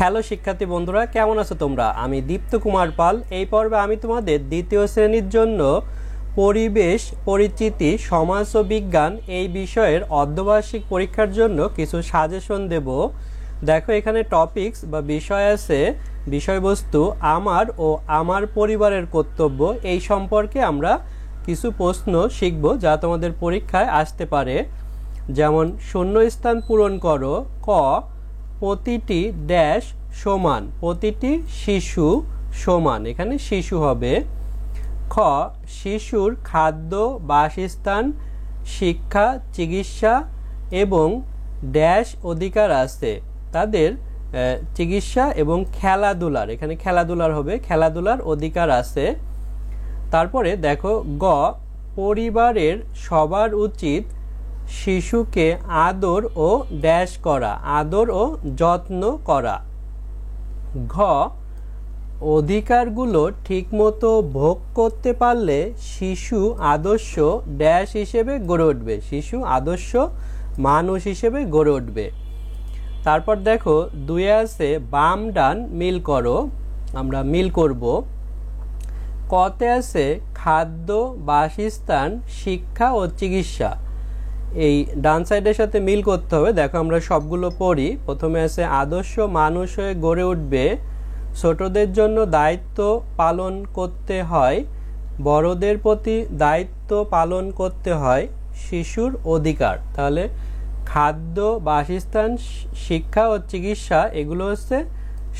Hello শিক্ষার্থী বন্ধুরা, কেমন আছো তোমরা? আমি দীপ্ত কুমার পাল। এই পর্বে আমি তোমাদের দ্বিতীয় শ্রেণীর জন্য পরিবেশ পরিচিতি সমাজ ও বিজ্ঞান এই বিষয়ের অর্ধবার্ষিক পরীক্ষার জন্য কিছু সাজেশন দেব। দেখো, এখানে টপিকস বা বিষয় আছে, বিষয়বস্তু আমার ও আমার পরিবারের কর্তব্য। এই সম্পর্কে আমরা কিছু প্রশ্ন শিখব যা তোমাদের পরীক্ষায় আসতে পারে। যেমন শূন্যস্থান পূরণ করো। ক, প্রতিটি ড্যাশ সমান, প্রতিটি শিশু সমান, এখানে শিশু হবে। খ, শিশুর খাদ্য, বাসস্থান, শিক্ষা, চিকিৎসা এবং ড্যাশ অধিকার আছে তাদের চিকিৎসা এবং খেলাধুলার, এখানে খেলাধুলার হবে, খেলাধুলার অধিকার আছে। তারপরে দেখো গ, পরিবারের সবার উচিত শিশুকে আদর ও ড্যাশ করা, আদর ও যত্ন করা। ঘ, অধিকারগুলো ঠিকমতো ভোগ করতে পারলে শিশু আদর্শ ড্যাশ হিসেবে গড়ে উঠবে, শিশু আদর্শ মানুষ হিসেবে গড়ে উঠবে। তারপর দেখো দুয়ে আছে বাম ডান মিল করো, আমরা মিল করব। কতে আছে খাদ্য, বাসস্থান, শিক্ষা ও চিকিৎসা, এই ডান সাইডের সাথে মিল করতে হবে। দেখো আমরা সবগুলো পড়ি। প্রথমে আছে আদর্শ মানুষ হয়ে গড়ে উঠবে, ছোটদের জন্য দায়িত্ব পালন করতে হয়, বড়দের প্রতি দায়িত্ব পালন করতে হয়, শিশুর অধিকার। তাহলে খাদ্য, বাসস্থান, শিক্ষা ও চিকিৎসা এগুলো হচ্ছে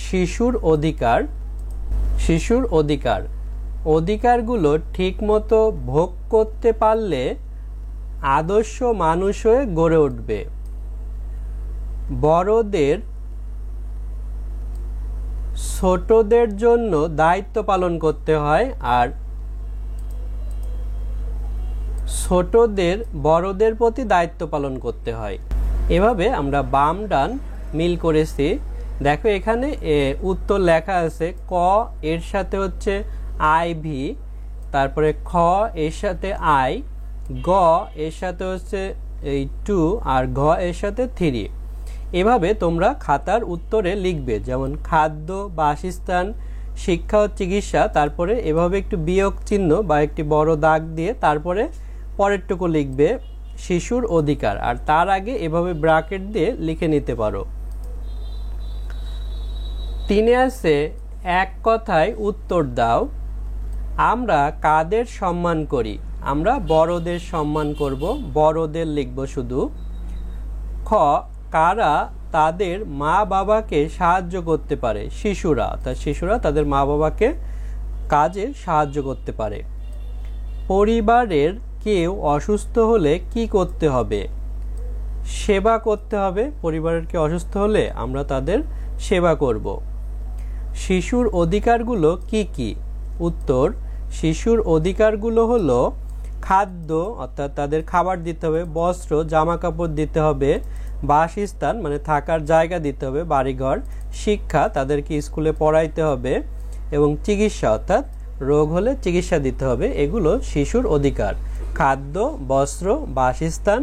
শিশুর অধিকার, শিশুর অধিকার। অধিকারগুলো ঠিকমতো ভোগ করতে পারলে আদর্শ মানুষ হয়ে গড়ে উঠবে। বড়দের ছোটদের জন্য দায়িত্ব পালন করতে হয়, আর ছোটদের বড়দের প্রতি দায়িত্ব পালন করতে হয়। এভাবে আমরা বাম ডান মিল করেছি। দেখো এখানে উত্তর লেখা আছে। ক এর সাথে হচ্ছে আই ভি, তারপরে খ এর সাথে আই, গ এর সাথে হচ্ছে এই 2 আর ঘ এর সাথে 3। এভাবে তোমরা খাতার উত্তরে লিখবে, যেমন খাদ্য, বাসস্থান, শিক্ষা ও চিকিৎসা, তারপরে এভাবে একটু বিয়োগ চিহ্ন বা একটি বড় দাগ দিয়ে তারপরে পরেরটুকু লিখবে শিশুর অধিকার, আর তার আগে এভাবে ব্র্যাকেট দিয়ে লিখে নিতে পারো। 3 আছে এক কথায় উত্তর দাও। আমরা কাদের সম্মান করি? আমরা বড়দের সম্মান করব, বড়দের লিখব শুধু। খ, কারা তাদের মা বাবাকে সাহায্য করতে পারে? শিশুরা, অর্থাৎ শিশুরা তাদের মা বাবাকে কাজে সাহায্য করতে পারে। পরিবারের কেউ অসুস্থ হলে কি করতে হবে? সেবা করতে হবে। পরিবারের কেউ অসুস্থ হলে আমরা তাদের সেবা করব। শিশুর অধিকারগুলো কি কি? উত্তর, শিশুর অধিকারগুলো হলো খাদ্য, অর্থাৎ তাদের খাবার দিতে হবে, বস্ত্র জামা কাপড় দিতে হবে, বাসস্থান মানে থাকার জায়গা দিতে হবে, বাড়িঘর, শিক্ষা তাদেরকে স্কুলে পড়াইতে হবে, এবং চিকিৎসা অর্থাৎ রোগ হলে চিকিৎসা দিতে হবে। এগুলো শিশুর অধিকার, খাদ্য, বস্ত্র, বাসস্থান,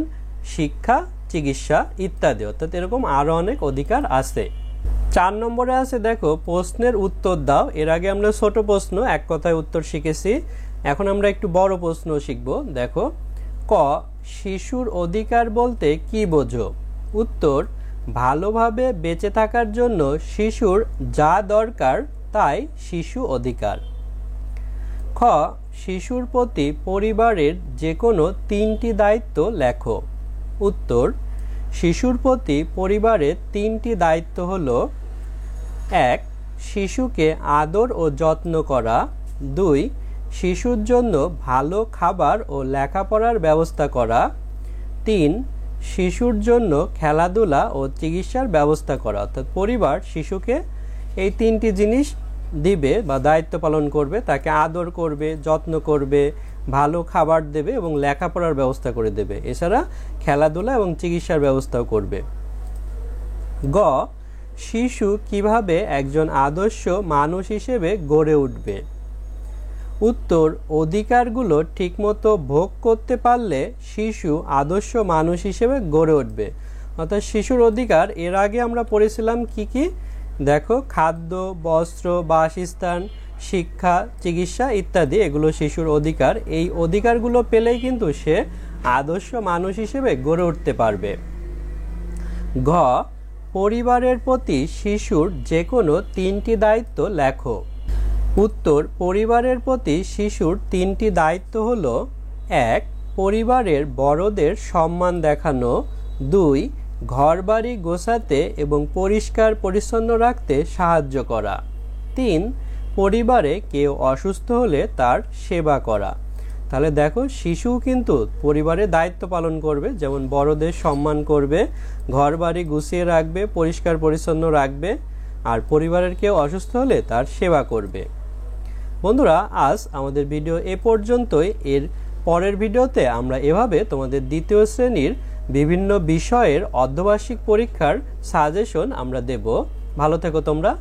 শিক্ষা, চিকিৎসা ইত্যাদি, অর্থাৎ এরকম আরো অনেক অধিকার আছে। 4 নম্বরে আছে দেখো প্রশ্নের উত্তর দাও। এর আগে আমরা ছোট প্রশ্ন এক কথায় উত্তর শিখেছি, এখন আমরা একটু বড় প্রশ্ন শিখব। দেখো ক, শিশুর অধিকার বলতে কি বোঝো? উত্তর, ভালোভাবে বেঁচে থাকার জন্য শিশুর যা দরকার তাই শিশু অধিকার। খ, শিশুর প্রতি পরিবারের যে কোনো 3টি দায়িত্ব লেখো। উত্তর, শিশুর প্রতি পরিবারের 3টি দায়িত্ব হলো: 1, শিশুকে আদর ও যত্ন করা, 2, শিশুর জন্য ভালো খাবার ও লেখাপড়ার ব্যবস্থা করা, 3, শিশুর জন্য খেলাধুলা ও চিকিৎসার ব্যবস্থা করা। অর্থাৎ পরিবার শিশুকে এই 3টি জিনিস দিবে বা দায়িত্ব পালন করবে, তাকে আদর করবে, যত্ন করবে, ভালো খাবার দেবে এবং লেখাপড়ার ব্যবস্থা করে দেবে, এছাড়া খেলাধুলা এবং চিকিৎসার ব্যবস্থাও করবে। গ, শিশু কিভাবে একজন আদর্শ মানুষ হিসেবে গড়ে উঠবে? উত্তর, অধিকারগুলো ঠিকমতো ভোগ করতে পারলে শিশু আদর্শ মানুষ হিসেবে গড়ে উঠবে। অর্থাৎ শিশুর অধিকার এর আগে আমরা পড়েছিলাম কি কি, দেখো খাদ্য, বস্ত্র, বাসস্থান, শিক্ষা, চিকিৎসা ইত্যাদি এগুলো শিশুর অধিকার। এই অধিকারগুলো পেলেই কিন্তু সে আদর্শ মানুষ হিসেবে গড়ে উঠতে পারবে। ঘ, পরিবারের প্রতি শিশুর যে কোনো 3টি দায়িত্ব লেখো। উত্তর, পরিবারের প্রতি শিশুর 3টি দায়িত্ব হলো: 1, পরিবারের বড়দের সম্মান দেখানো, 2, ঘরবাড়ি গোছাতে এবং পরিষ্কার পরিচ্ছন্ন রাখতে সাহায্য করা, 3, পরিবারে কেউ অসুস্থ হলে তার সেবা করা। তাহলে দেখো শিশু কিন্তু পরিবারের দায়িত্ব পালন করবে, যেমন বড়দের সম্মান করবে, ঘরবাড়ি গুছিয়ে রাখবে, পরিষ্কার পরিচ্ছন্ন রাখবে, আর পরিবারের কেউ অসুস্থ হলে তার সেবা করবে। বন্ধুরা, আজ আমাদের ভিডিও এ পর্যন্তই। এর পরের ভিডিওতে আমরা এভাবে তোমাদের দ্বিতীয় শ্রেণীর বিভিন্ন বিষয়ের অর্ধবার্ষিক পরীক্ষার সাজেশন আমরা দেব। ভালো থেকো তোমরা।